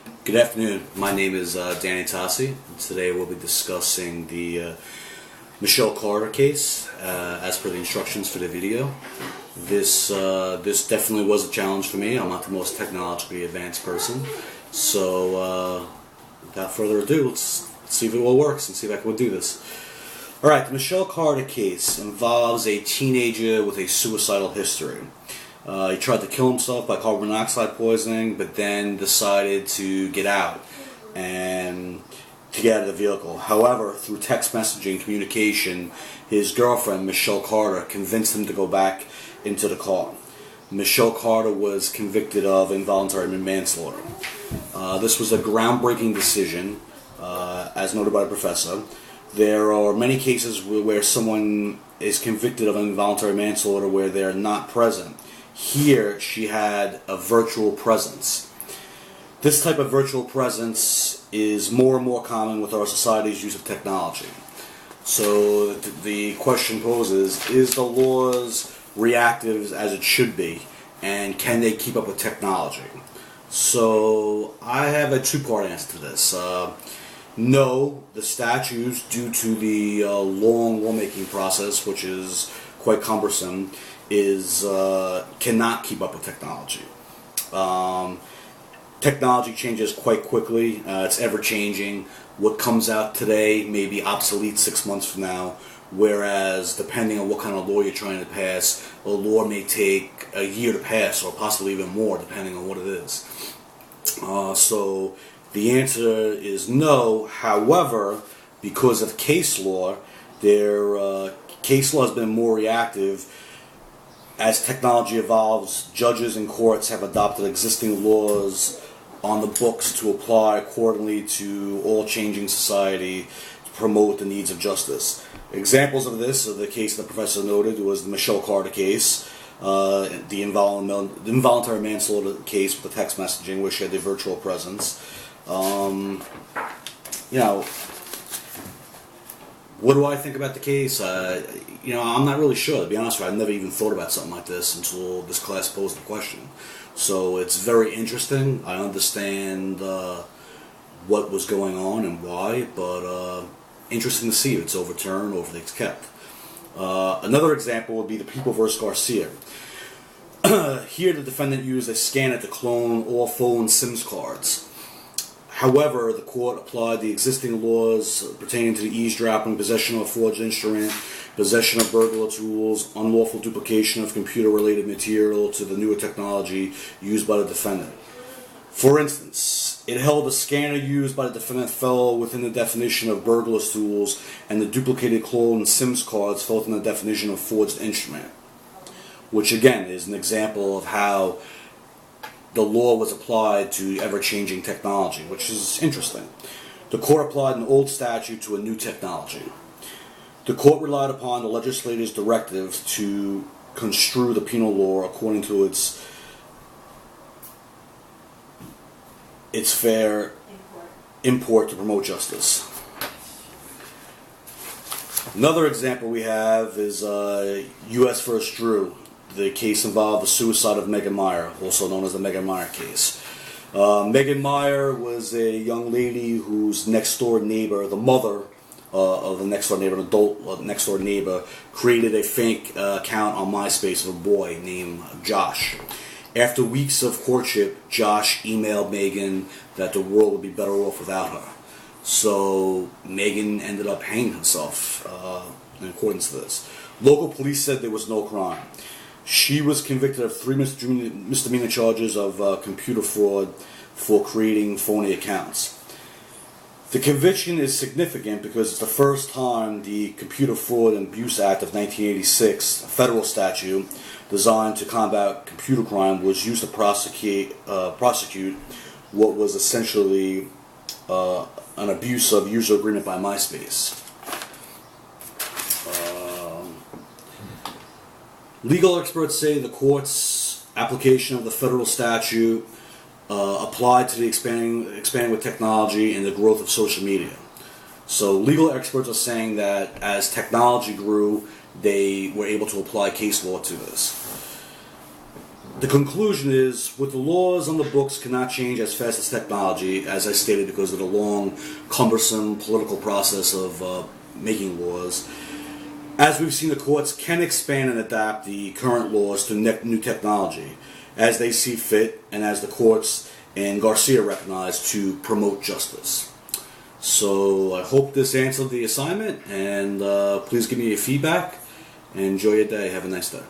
Good afternoon. My name is Danny Tocci. Today we'll be discussing the Michelle Carter case as per the instructions for the video. This definitely was a challenge for me. I'm not the most technologically advanced person. So without further ado, let's see if it all works and see if I can do this. Alright, the Michelle Carter case involves a teenager with a suicidal history. He tried to kill himself by carbon monoxide poisoning, but then decided to get out and to get out of the vehicle. However, through text messaging communication, his girlfriend, Michelle Carter, convinced him to go back into the car. Michelle Carter was convicted of involuntary manslaughter. This was a groundbreaking decision, as noted by the professor. There are many cases where someone is convicted of involuntary manslaughter where they're not present. Here, she had a virtual presence. This type of virtual presence is more and more common with our society's use of technology. So the question poses, is the laws reactive as it should be, and can they keep up with technology? So I have a two-part answer to this. No, the statutes, due to the long lawmaking process, which is quite cumbersome, cannot keep up with technology. Technology changes quite quickly. It's ever changing. What comes out today may be obsolete 6 months from now, whereas depending on what kind of law you're trying to pass, a law may take a year to pass or possibly even more depending on what it is. So the answer is no. However, because of case law, case law has been more reactive. As technology evolves, judges and courts have adopted existing laws on the books to apply accordingly to all changing society to promote the needs of justice. Examples of this, the case the professor noted, was the Michelle Carter case, the involuntary manslaughter case with the text messaging, where she had the virtual presence. What do I think about the case? I'm not really sure, to be honest with you. I've never even thought about something like this until this class posed the question. So it's very interesting. I understand what was going on and why, but interesting to see if it's overturned or if it's kept. Another example would be the People vs. Garcia. Here the defendant used a scanner to clone all phone SIM cards. However, the court applied the existing laws pertaining to the eavesdropping, possession of a forged instrument, possession of burglar tools, unlawful duplication of computer-related material to the newer technology used by the defendant. For instance, it held the scanner used by the defendant fell within the definition of burglar's tools, and the duplicated cloned SIM cards fell within the definition of forged instrument, which again is an example of how the law was applied to ever-changing technology, which is interesting. The court applied an old statute to a new technology. The court relied upon the legislator's directive to construe the penal law according to its fair import to promote justice. Another example we have is U.S. v. Drew. The case involved the suicide of Megan Meyer, also known as the Megan Meyer case. Megan Meyer was a young lady whose next-door neighbor, the mother of the next-door neighbor, an adult next-door neighbor, created a fake account on MySpace of a boy named Josh. After weeks of courtship, Josh emailed Megan that the world would be better off without her. So Megan ended up hanging herself in accordance to this. Local police said there was no crime. She was convicted of 3 misdemeanor charges of computer fraud for creating phony accounts. The conviction is significant because it's the first time the Computer Fraud and Abuse Act of 1986, a federal statute designed to combat computer crime, was used to prosecute what was essentially an abuse of user agreement by MySpace. Legal experts say the court's application of the federal statute applied to the expanding with technology and the growth of social media. So legal experts are saying that as technology grew, they were able to apply case law to this. The conclusion is, with the laws on the books cannot change as fast as technology, as I stated, because of the long, cumbersome political process of making laws. As we've seen, the courts can expand and adapt the current laws to new technology as they see fit, and as the courts and Garcia recognize, to promote justice. So I hope this answered the assignment, and please give me your feedback, and enjoy your day. Have a nice day.